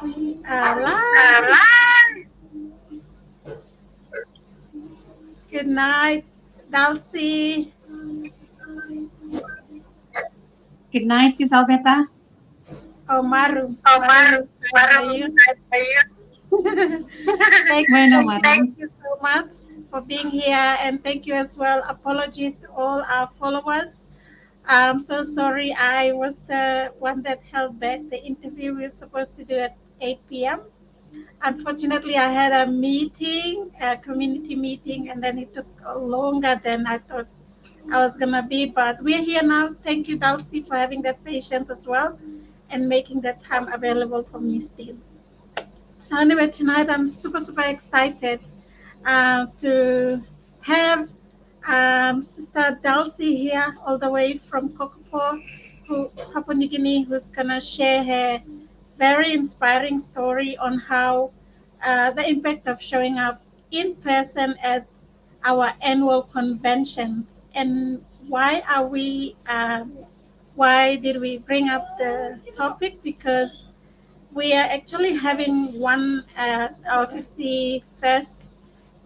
We are live. Good night, Dulcie. Good night, Sis Alberta. Oh, Maru. Oh, Maru, how are Maru, you? how are you? Bueno, Thank Maru. you so much for being here, and thank you as well. Apologies to all our followers. I'm so sorry. I was the one that held back the interview we were supposed to do at 8 p.m. Unfortunately, I had a meeting, a community meeting, and then it took longer than I thought I was gonna be. But we're here now. Thank you, Dulcie, for having that patience as well and making that time available for me still. So anyway, tonight I'm super excited to have Sister Dulcie here all the way from Kokopo, Papua New Guinea, who's gonna share her very inspiring story on how the impact of showing up in person at our annual conventions and why did we bring up the topic, because we are actually having our 51st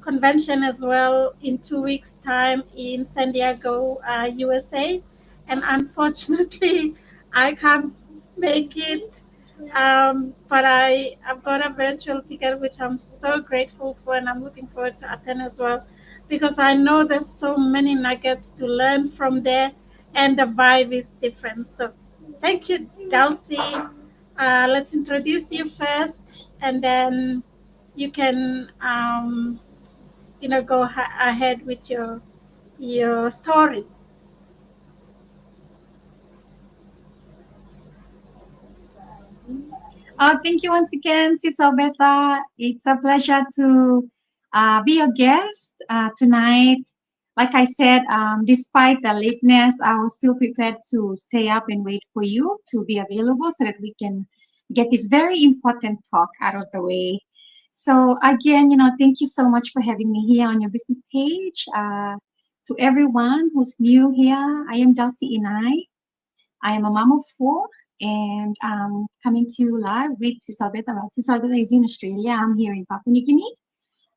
convention as well in 2 weeks time in San Diego, USA, and unfortunately I can't make it, but I've got a virtual ticket, which I'm so grateful for, and I'm looking forward to attend as well, because I know there's so many nuggets to learn from there, and the vibe is different. So, thank you, Dulcie. Let's introduce you first, and then you can, go ahead with your story. Thank you once again, Sis Alberta. It's a pleasure to be your guest tonight. Like I said, despite the lateness, I was still prepared to stay up and wait for you to be available so that we can get this very important talk out of the way. So again, thank you so much for having me here on your business page. To everyone who's new here, I am Dulcie Inai. I am a mom of four, and coming to you live with Sisabeta. Well, Sisabeta is in Australia. I'm here in Papua New Guinea.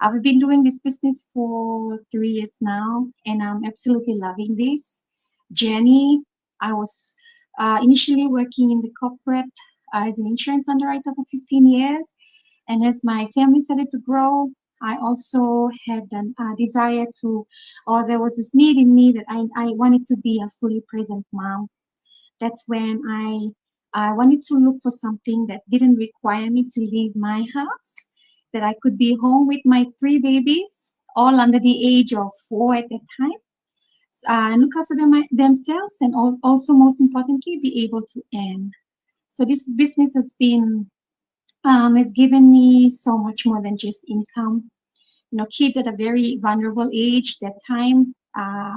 I've been doing this business for 3 years now, and I'm absolutely loving this journey. I was initially working in the corporate as an insurance underwriter for 15 years, and as my family started to grow, I also had a desire to, or there was this need in me that I wanted to be a fully present mom. That's when I wanted to look for something that didn't require me to leave my house, that I could be home with my three babies, all under the age of 4 at that time, and look after themselves, and also, most importantly, be able to earn. So this business has given me so much more than just income. Kids at a very vulnerable age, that time,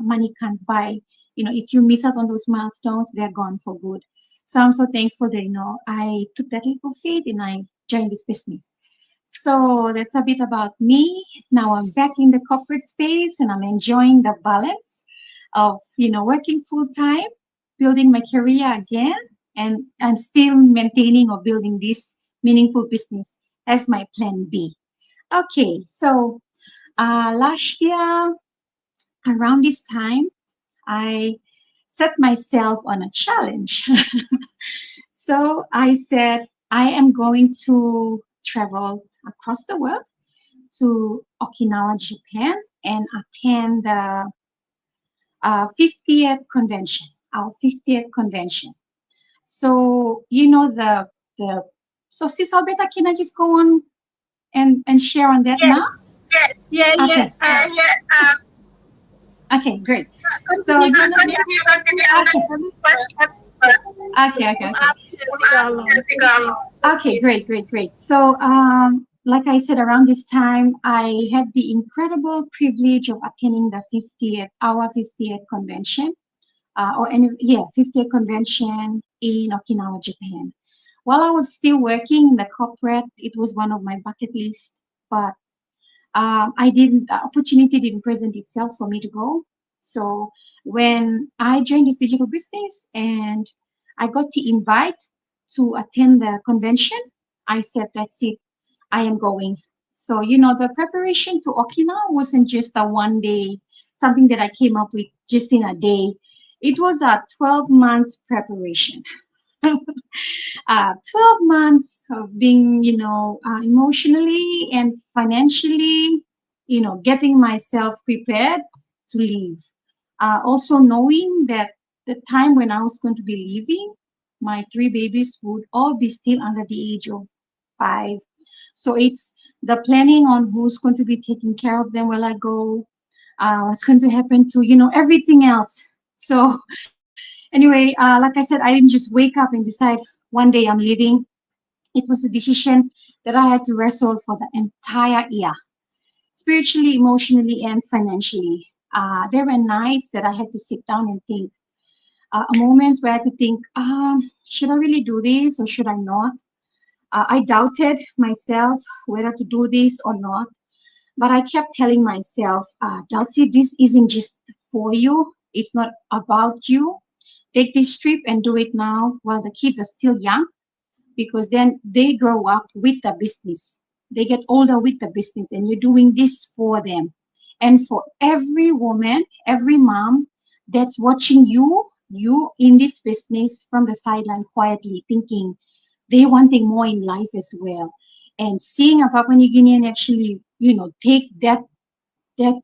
money can't buy. If you miss out on those milestones, they're gone for good. So I'm so thankful that, I took that leap of faith and I joined this business. So that's a bit about me. Now I'm back in the corporate space and I'm enjoying the balance of, working full time, building my career again, and still maintaining or building this meaningful business as my plan B. Okay, so last year, around this time, I set myself on a challenge. So I said, I am going to travel across the world to Okinawa, Japan, and attend the 50th convention, our 50th convention. So, the so Sis Alberta, can I just go on and share on that Yes, now? yeah, yeah. Okay. Okay, great. So, Continue, continue. okay, okay, okay, We'll okay. ask you as we go along. Thank you. Okay, great. So, like I said, around this time, I had the incredible privilege of attending the 50th convention, 50th convention in Okinawa, Japan. While I was still working in the corporate, it was one of my bucket lists, but the opportunity didn't present itself for me to go. So when I joined this digital business and I got the invite to attend the convention, I said, that's it. I am going. So, the preparation to Okinawa wasn't just a one day, something that I came up with just in a day. It was a 12 months preparation. 12 months of being, emotionally and financially, getting myself prepared to leave. Also knowing that the time when I was going to be leaving, my three babies would all be still under the age of 5. So it's the planning on who's going to be taking care of them while I go, what's going to happen to, everything else. So anyway, like I said, I didn't just wake up and decide one day I'm leaving. It was a decision that I had to wrestle for the entire year, spiritually, emotionally, and financially. There were nights that I had to sit down and think, moments where I had to think, should I really do this or should I not? I doubted myself whether to do this or not, but I kept telling myself, Dulcie, this isn't just for you. It's not about you. Take this trip and do it now while the kids are still young, because then they grow up with the business. They get older with the business, and you're doing this for them. And for every woman, every mom that's watching you in this business from the sideline quietly thinking they wanting more in life as well. And seeing a Papua New Guinean actually, take that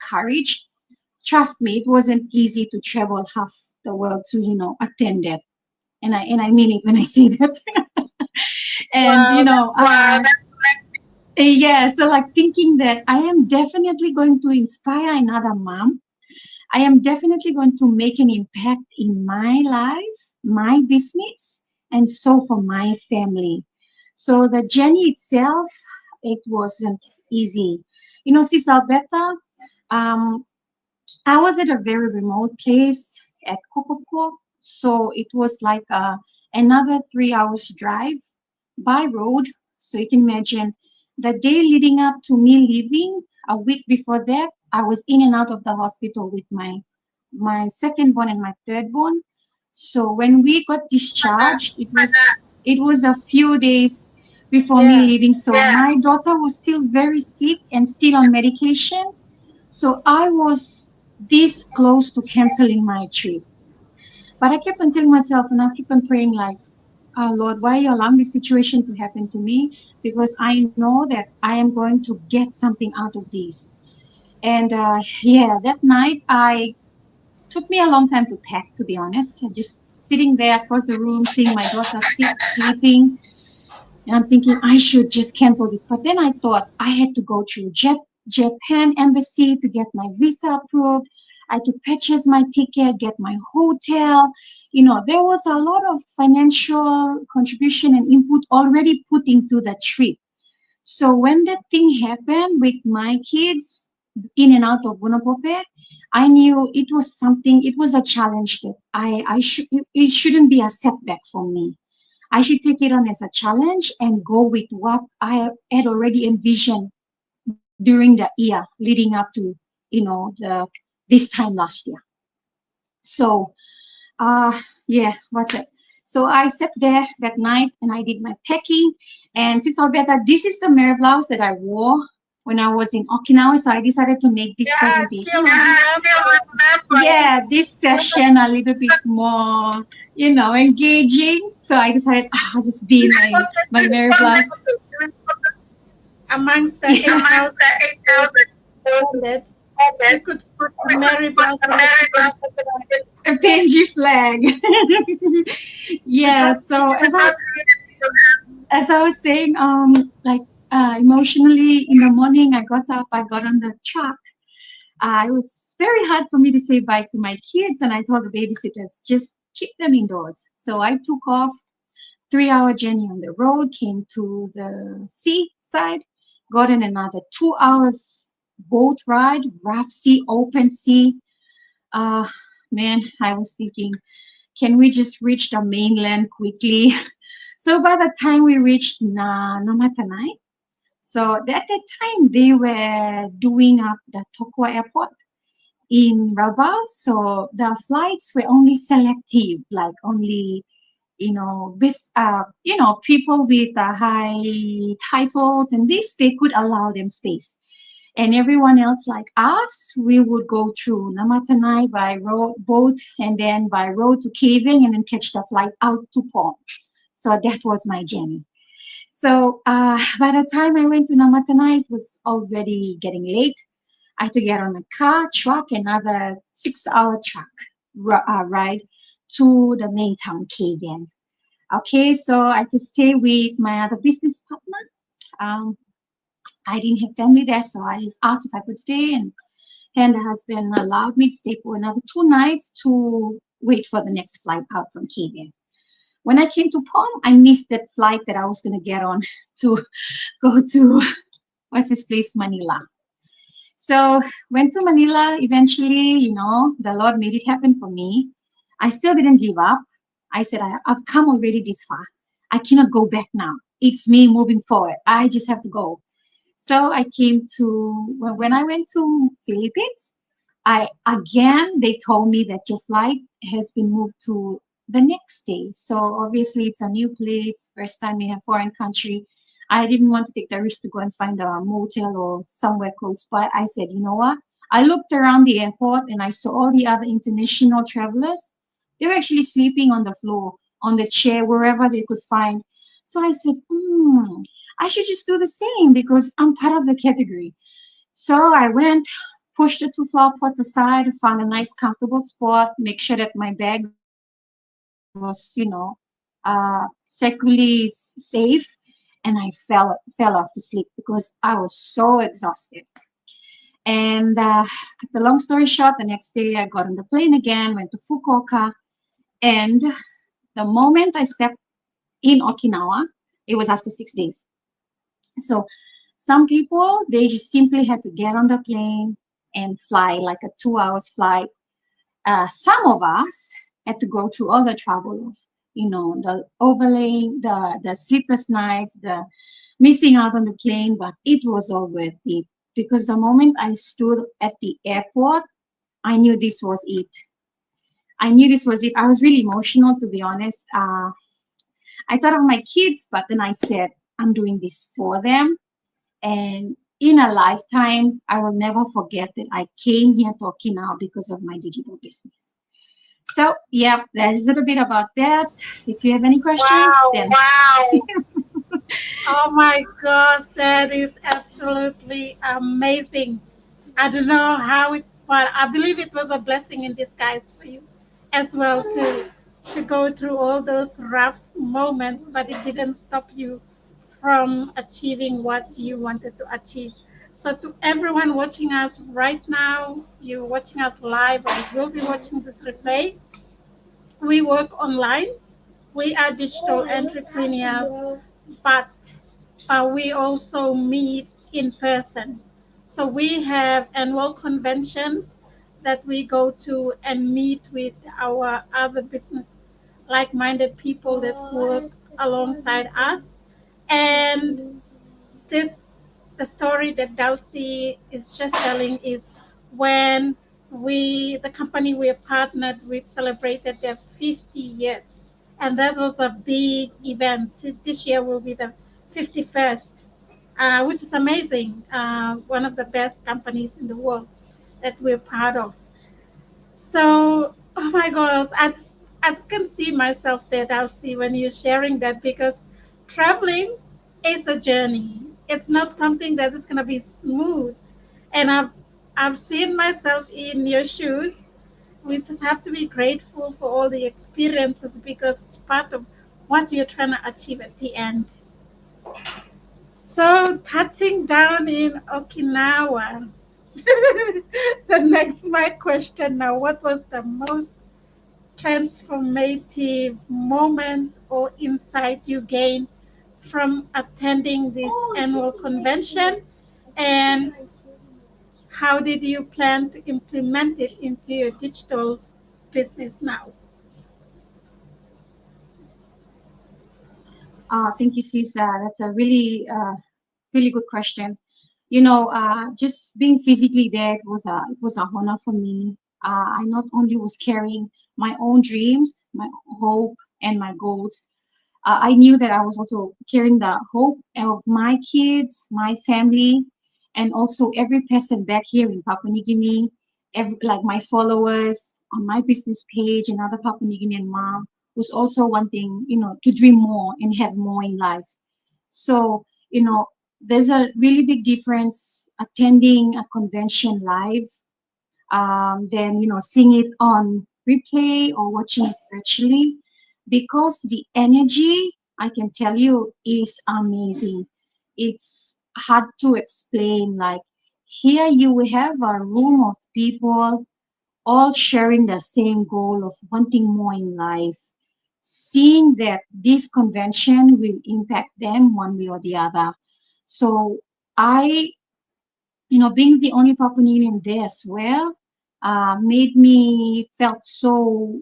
courage. Trust me, it wasn't easy to travel half the world to, attend that. And I mean it when I say that. And Wow, that's yeah, so like thinking that I am definitely going to inspire another mom. I am definitely going to make an impact in my life, my business, and so for my family. So the journey itself, it wasn't easy. Sis Alberta, um, I was at a very remote place at Kokoko, so it was like another 3 hours drive by road. So you can imagine the day leading up to me leaving, a week before that, I was in and out of the hospital with my second born and my third born. So when we got discharged, it was a few days before me Yeah. leaving. So my daughter was still very sick and still on medication. So I was this close to canceling my trip. But I kept on telling myself and I kept on praying like, Lord, why are you allowing this situation to happen to me? Because I know that I am going to get something out of this. And yeah, that night I took me a long time to pack, to be honest. Just sitting there across the room, seeing my daughter sleeping, and I'm thinking I should just cancel this. But then I thought I had to go through Japan embassy to get my visa approved. I had to purchase my ticket, get my hotel. There was a lot of financial contribution and input already put into the trip. So when that thing happened with my kids in and out of Vunapope, I knew it was something, it was a challenge that I should, it shouldn't be a setback for me. I should take it on as a challenge and go with what I had already envisioned during the year leading up to, the this time last year. So, yeah, what's it? So I sat there that night and I did my packing. And since Alberta, this is the mirror blouse that I wore when I was in Okinawa. So I decided to make this Yeah, I presentation. still remember. Yeah, this session a little bit more, engaging. So I decided I'll just be in my mirror blouse. Amongst the Yeah, 8,000 attended, you could put a Mary Bell a PNG flag. Yeah. that So as I was saying, like emotionally in the morning, I got up, I got on the truck. It was very hard for me to say bye to my kids, and I told the babysitters just keep them indoors. So I took off 3 hour journey on the road, came to the seaside, got in another 2 hours boat ride, rough sea, open sea. Uh, Man, I was thinking, can we just reach the mainland quickly? So by the time we reached Namatanai, so at that time they were doing up the Tokwa airport in Rabat. So the flights were only selective, like only people with high titles and this, they could allow them space. And everyone else like us, we would go through Namatanai by road, boat, and then by road to Caving, and then catch the flight out to Palm. So that was my journey. So by the time I went to Namatanai, it was already getting late. I had to get on a car, truck, another 6 hour truck ride to the main town, Caving. Okay, so I had to stay with my other business partner. Um, I didn't have family there, so I just asked if I could stay, and the husband allowed me to stay for another 2 nights to wait for the next flight out from Kenya. When I came to Palm, I missed that flight that I was going to get on to go to what's this place, Manila. So went to Manila. Eventually, the Lord made it happen for me. I still didn't give up. I said, I've come already this far. I cannot go back now. It's me moving forward. I just have to go. So I came to when I went to Philippines, I again they told me that your flight has been moved to the next day. So obviously it's a new place, first time in a foreign country. I didn't want to take the risk to go and find a motel or somewhere close by. I said, you know what? I looked around the airport and I saw all the other international travelers. They were actually sleeping on the floor, on the chair, wherever they could find. So I said, I should just do the same because I'm part of the category. So I went, pushed the two flower pots aside, found a nice comfortable spot, make sure that my bags was, securely safe, and I fell off to sleep because I was so exhausted. And cut the long story short, the next day I got on the plane again, went to Fukuoka, and the moment I stepped in Okinawa, it was after 6 days. So some people they just simply had to get on the plane and fly like a 2 hours flight. Some of us had to go through all the trouble of the overlaying, the sleepless nights, the missing out on the plane, but it was all worth it because the moment I stood at the airport, I knew this was it. I knew this was it. I was really emotional, to be honest. I thought of my kids, but then I said, I'm doing this for them. And in a lifetime, I will never forget that I came here to Okinawa because of my digital business. So, yeah, there's a little bit about that. If you have any questions, Wow. then Wow. Oh my gosh, that is absolutely amazing. I don't know how it, but I believe it was a blessing in disguise for you as well to go through all those rough moments, but it didn't stop you from achieving what you wanted to achieve. So to everyone watching us right now, you're watching us live or will be watching this replay, we work online. We are digital entrepreneurs, but we also meet in person. So we have annual conventions that we go to and meet with our other business like-minded people that work alongside us. And this the story that Dulcie is just telling is when the company we partnered with celebrated their 50 years, and that was a big event. This year will be the 51st, which is amazing. One of the best companies in the world that we're part of. So, oh my gosh, I just can see myself there, Darcy, when you're sharing that because traveling is a journey. It's not something that is going to be smooth. And I've seen myself in your shoes. We just have to be grateful for all the experiences because it's part of what you're trying to achieve at the end. So, touching down in Okinawa, the next my question now, what was the most transformative moment or insight you gained from attending this annual convention, and how did you plan to implement it into your digital business now? thank you, sis. That's a really good question. Just being physically there it was a honor for me. I not only was carrying my own dreams, my hope, and my goals. I knew that I was also carrying the hope of my kids, my family, and also every person back here in Papua New Guinea, like my followers on my business page and other Papua New Guinean mom who's also wanting, to dream more and have more in life. So, there's a really big difference attending a convention live, than seeing it on replay or watching it virtually, because the energy, I can tell you, is amazing. It's hard to explain. Like, here you will have a room of people all sharing the same goal of wanting more in life, seeing that this convention will impact them one way or the other. So I, being the only Papua New Guinean there as well, made me felt so.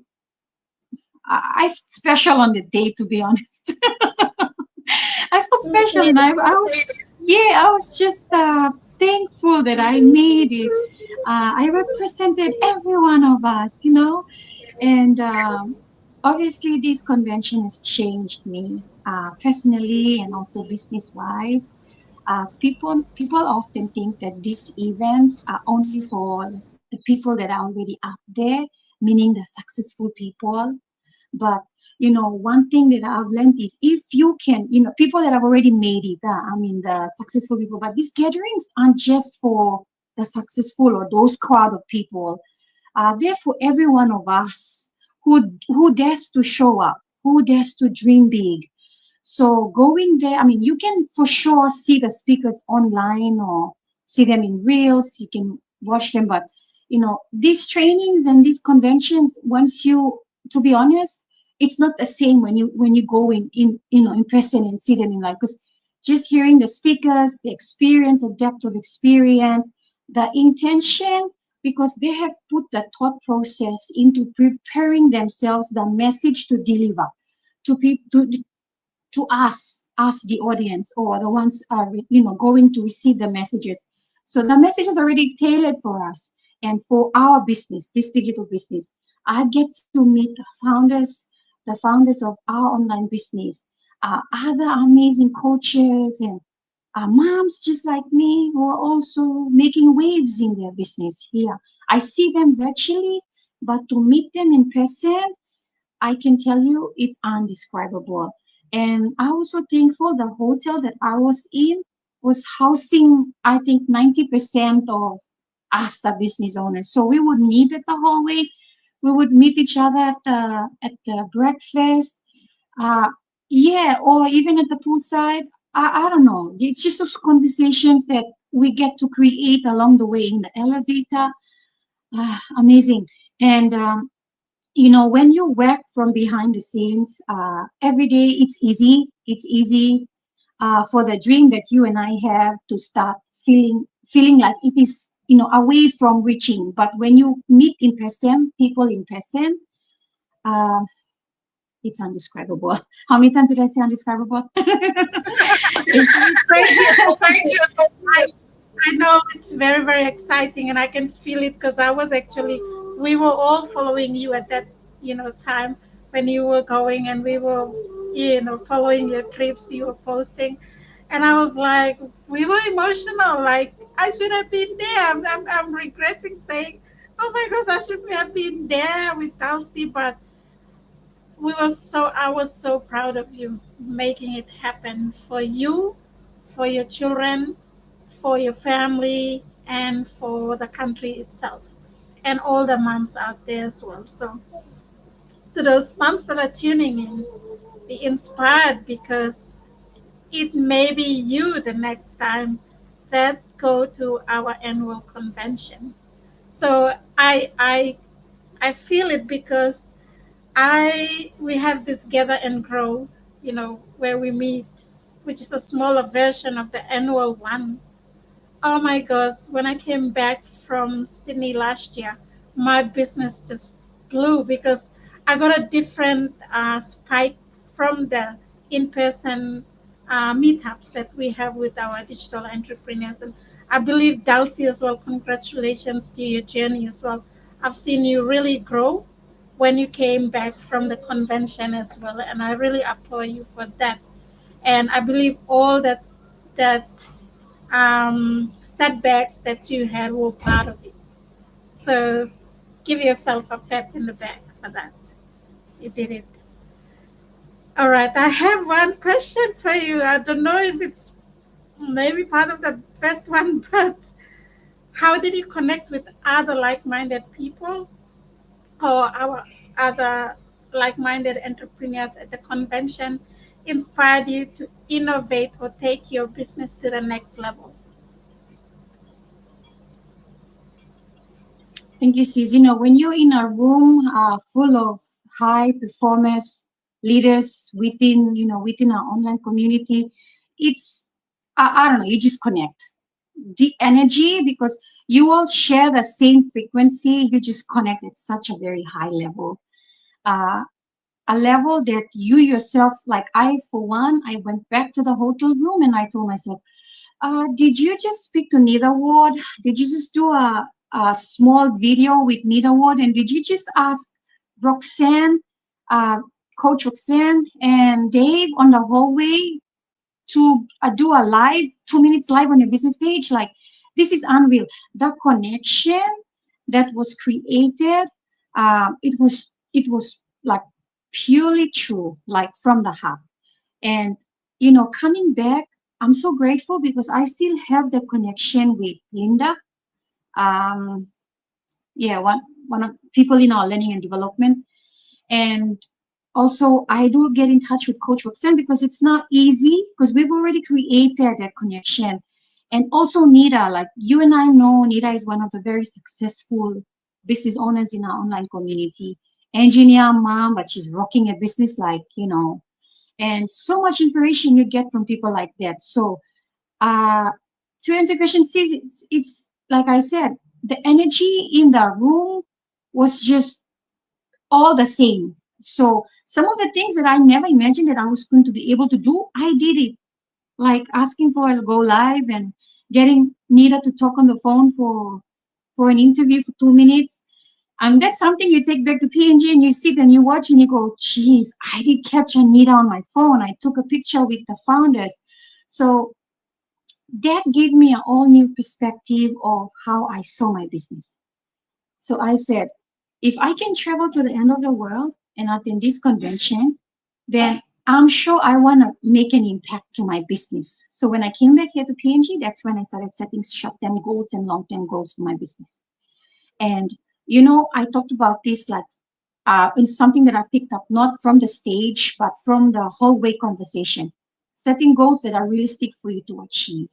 I felt special on the day, to be honest. I felt special, and I was, yeah, I was just thankful that I made it. I represented every one of us, and obviously this convention has changed me personally and also business wise. People often think that these events are only for the people that are already up there, meaning the successful people. But one thing that I've learned is, if you can, people that have already made it, I mean the successful people, but these gatherings aren't just for the successful or those crowd of people. They're for every one of us who dares to show up, who dares to dream big. So going there, I mean, you can for sure see the speakers online or see them in reels. You can watch them, but these trainings and these conventions, once you, to be honest, it's not the same when you go in person and see them in life. Because just hearing the speakers, the experience, the depth of experience, the intention, because they have put the thought process into preparing themselves, the message to deliver to people, to us the audience, or the ones are going to receive the messages. So the message is already tailored for us and for our business, this digital business. I get to meet the founders of our online business, other amazing coaches and moms just like me who are also making waves in their business here. I see them virtually, but to meet them in person, I can tell you it's undescribable. And I also thankful the hotel that I was in was housing, I think, 90% of us, the business owners. So we would meet at the hallway. We would meet each other at the breakfast. Uh, yeah, or even at the poolside. I don't know. It's just those conversations that we get to create along the way in the elevator. Amazing. And when you work from behind the scenes every day, it's easy for the dream that you and I have to start feeling like it is away from reaching. But when you meet in person, people in person, uh, it's undescribable. How many times did I say undescribable? Thank you. Thank you so much. I know it's very, very exciting, and I can feel it because we were all following you at that, time when you were going, and we were, following your clips you were posting, and I was like, we were emotional. Like, I should have been there. I'm regretting saying, oh my gosh, I should have been there with Dulcie, but I was so proud of you making it happen for you, for your children, for your family, and for the country itself, and all the moms out there as well. So, to those moms that are tuning in, be inspired, because it may be you the next time that go to our annual convention. So I feel it because I we have this gather and grow, where we meet, which is a smaller version of the annual one. Oh my gosh, when I came back from Sydney last year, my business just blew because I got a different spike from the in person meetups that we have with our digital entrepreneurs. And I believe Dulcie as well, congratulations to your journey as well. I've seen you really grow when you came back from the convention as well, and I really applaud you for that. And I believe all that setbacks that you had were part of it. So give yourself a pat in the back for that. You did it. All right, I have one question for you. I don't know if it's maybe part of the first one, but how did you connect with other like-minded people or our other like-minded entrepreneurs at the convention inspired you to innovate or take your business to the next level? Thank you, Sis. When you're in a room full of high performance leaders within our online community, it's, I don't know, you just connect. The energy, because you all share the same frequency, you just connect at such a very high level. Uh, a level that you yourself, like I, for one, I went back to the hotel room and I told myself, did you just speak to Nita Ward? Did you just do a small video with Nita Ward? And did you just ask Roxanne, uh, Coach Roxanne and Dave on the hallway to do a live, 2 minutes live on your business page? Like, this is unreal. The connection that was created, it was like purely true, like from the heart. And coming back, I'm so grateful because I still have the connection with Linda. Um, yeah, one of people in our learning and development. And also I do get in touch with Coach Roxanne because it's not easy because we've already created that connection. And also Nita, like you and I know, Nita is one of the very successful business owners in our online community. Engineer mom, but she's rocking a business and so much inspiration you get from people like that. So, uh, to answer the question, see, it's like I said, the energy in the room was just all the same. So, some of the things that I never imagined that I was going to be able to do, I did it. Like asking for a go live and getting Nita to talk on the phone for an interview for 2 minutes. And that's something you take back to PNG and you sit and you watch and you go, geez, I did capture Nita on my phone. I took a picture with the founders. So that gave me an all new perspective of how I saw my business. So I said, if I can travel to the end of the world and attend this convention, then I'm sure I want to make an impact to my business. So when I came back here to PNG, that's when I started setting short-term goals and long-term goals for my business. And I talked about this like in something that I picked up not from the stage, but from the hallway conversation. Setting goals that are realistic for you to achieve.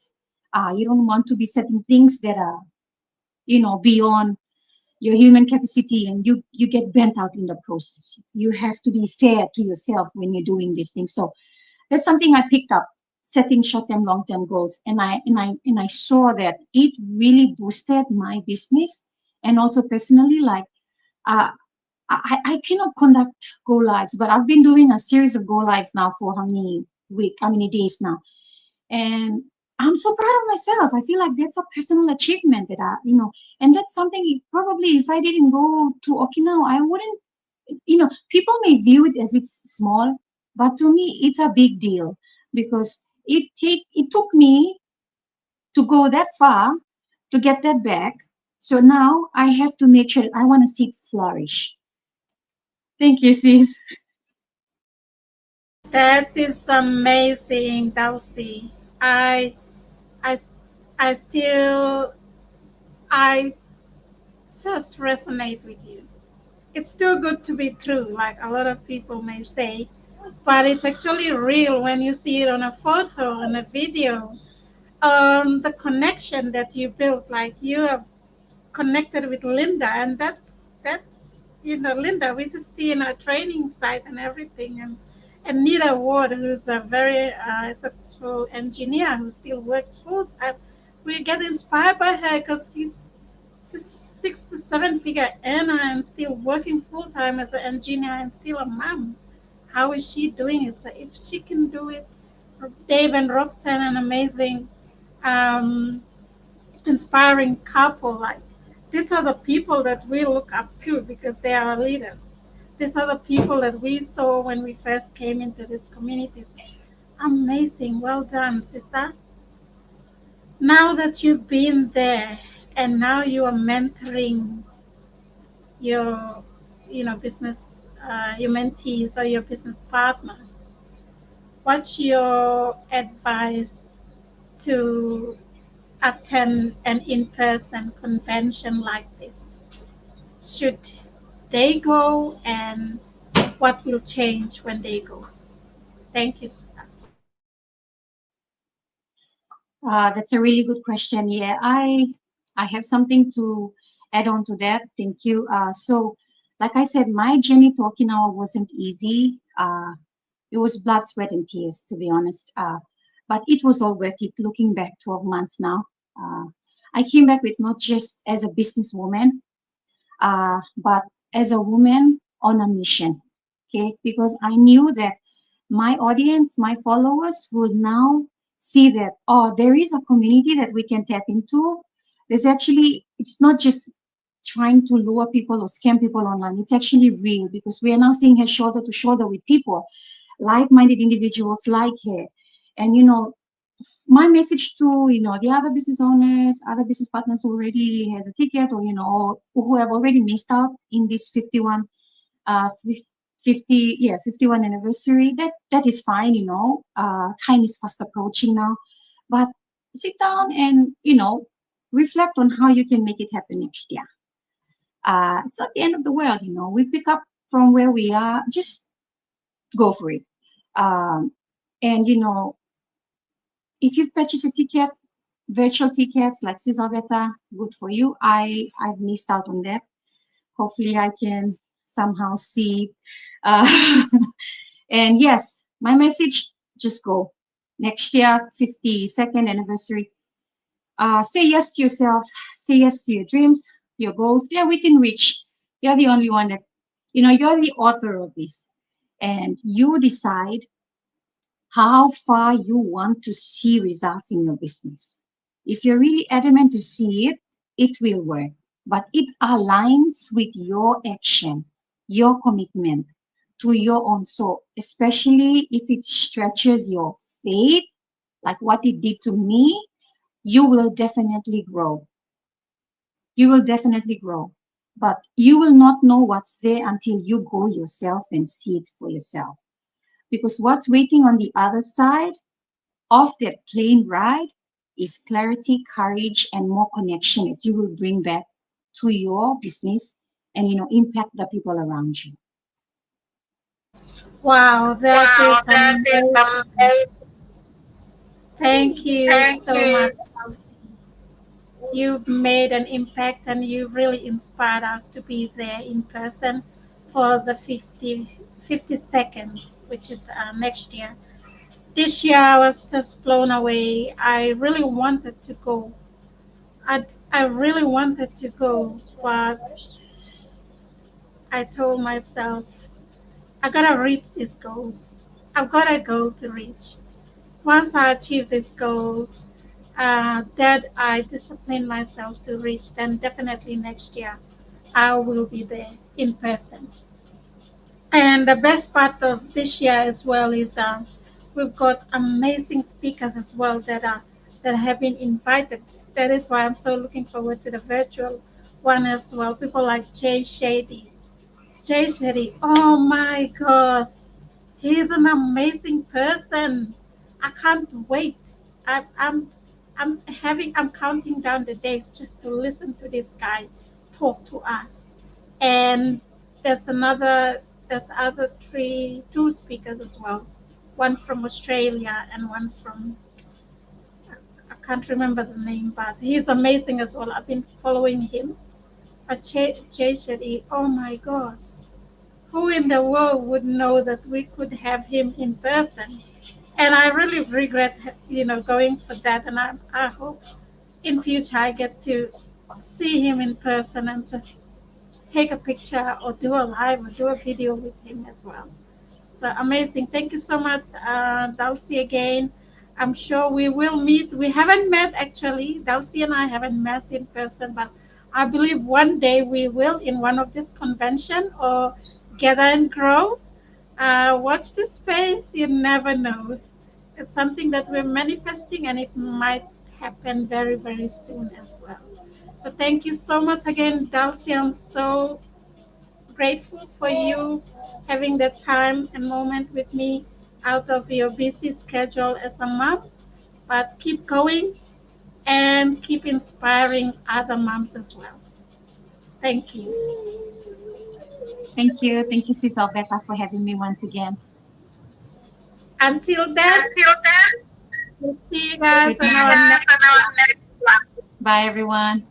You don't want to be setting things that are, beyond your human capacity, and you get bent out in the process. You have to be fair to yourself when you're doing these things. So that's something I picked up, setting short-term, long-term goals, and I saw that it really boosted my business and also personally. Like uh, I cannot conduct go lives, but I've been doing a series of go lives now for how many days now, and I'm so proud of myself. I feel like that's a personal achievement that and that's something probably if I didn't go to Okinawa, I wouldn't. People may view it as it's small, but to me, it's a big deal because it took me to go that far to get that back. So now I have to make sure that I want to see it flourish. Thank you, sis. That is amazing, Dulcie. I, I, I still, I just resonate with you. It's too good to be true, like a lot of people may say, but it's actually real when you see it on a photo, on a video, on the connection that you built. Like you have connected with Linda, and that's Linda. We just see in our training site and everything, and Nita Ward, who's a very successful engineer who still works full time. We get inspired by her because she's 6 to 7 figure earner and still working full time as an engineer and still a mom. How is she doing it? So if she can do it, Dave and Roxanne, an amazing um, inspiring couple. Like these are the people that we look up to because they are our leaders. These are the people that we saw when we first came into this community. Amazing. Well done, sister. Now that you've been there and now you are mentoring your, business, your mentees or your business partners, what's your advice to attend an in-person convention like this? Should they go, and what will change when they go? Thank you, sister. That's a really good question. Yeah, I have something to add on to that. Thank you. So, like I said, my journey to Okinawa wasn't easy. It was blood, sweat, and tears, to be honest. But it was all worth it. Looking back, 12 months now, uh, I came back with not just as a businesswoman, but as a woman on a mission. Okay, because I knew that my audience, my followers will now see that, oh, there is a community that we can tap into. There's actually, it's not just trying to lure people or scam people online. It's actually real because we are now seeing her shoulder to shoulder with people, like-minded individuals like her. And, my message to, the other business owners, other business partners who already has a ticket or, who have already missed out in this 51 uh, 51 anniversary, that is fine, time is fast approaching now, but sit down and reflect on how you can make it happen next year. It's not the end of the world, we pick up from where we are, just go for it. And if you've purchased a ticket, virtual tickets like Cesar Beta, good for you. I've missed out on that. Hopefully I can somehow see. Uh, and yes, my message, just go. Next year, 52nd anniversary. Say yes to yourself. Say yes to your dreams, your goals. They're within reach. You're the only one that, you're the author of this. And you decide how far you want to see results in your business. If you're really adamant to see it, it will work. But it aligns with your action, your commitment to your own soul, especially if it stretches your faith, like what it did to me, you will definitely grow. You will definitely grow. But you will not know what's there until you go yourself and see it for yourself. Because what's waiting on the other side of that plane ride is clarity, courage, and more connection that you will bring back to your business and impact the people around you. Wow, that is Wow, that is amazing. amazing. Thank you Thank so you. much. You've made an impact and you really inspired us to be there in person for the 52nd, which is next year. This year I was just blown away. I really wanted to go. I, I really wanted to go, but I told myself, I gotta reach this goal. I've gotta go to reach. Once I achieve this goal, that I discipline myself to reach, then definitely next year I will be there in person. And the best part of this year as well is we've got amazing speakers as well that have been invited. That is why I'm so looking forward to the virtual one as well. People like Jay Shady. Jay Shetty, oh my gosh, he's an amazing person. I can't wait. I, I'm, I'm counting down the days just to listen to this guy talk to us. And there's another, there's other two speakers as well. One from Australia and one from, I can't remember the name, but he's amazing as well. I've been following him. But Jay Shetty, oh my gosh, who in the world would know that we could have him in person? And I really regret, going for that. And I hope in future I get to see him in person and just take a picture or do a live or do a video with him as well. So amazing. Thank you so much, Dulcie, again. I'm sure we will meet. We haven't met actually. Dulcie and I haven't met in person, but I believe one day we will in one of this convention or gather and grow. Watch the space, you never know. It's something that we're manifesting and it might happen very, very soon as well. So thank you so much again, Dulcie. I'm so grateful for you having the time and moment with me out of your busy schedule as a mom. But keep going and keep inspiring other moms as well. Thank you. Thank you. Thank you, Sis Alberta, for having me once again. Until then, Until then, we'll see you guys Good on see you our night. guys next on our one. next one. Bye, everyone.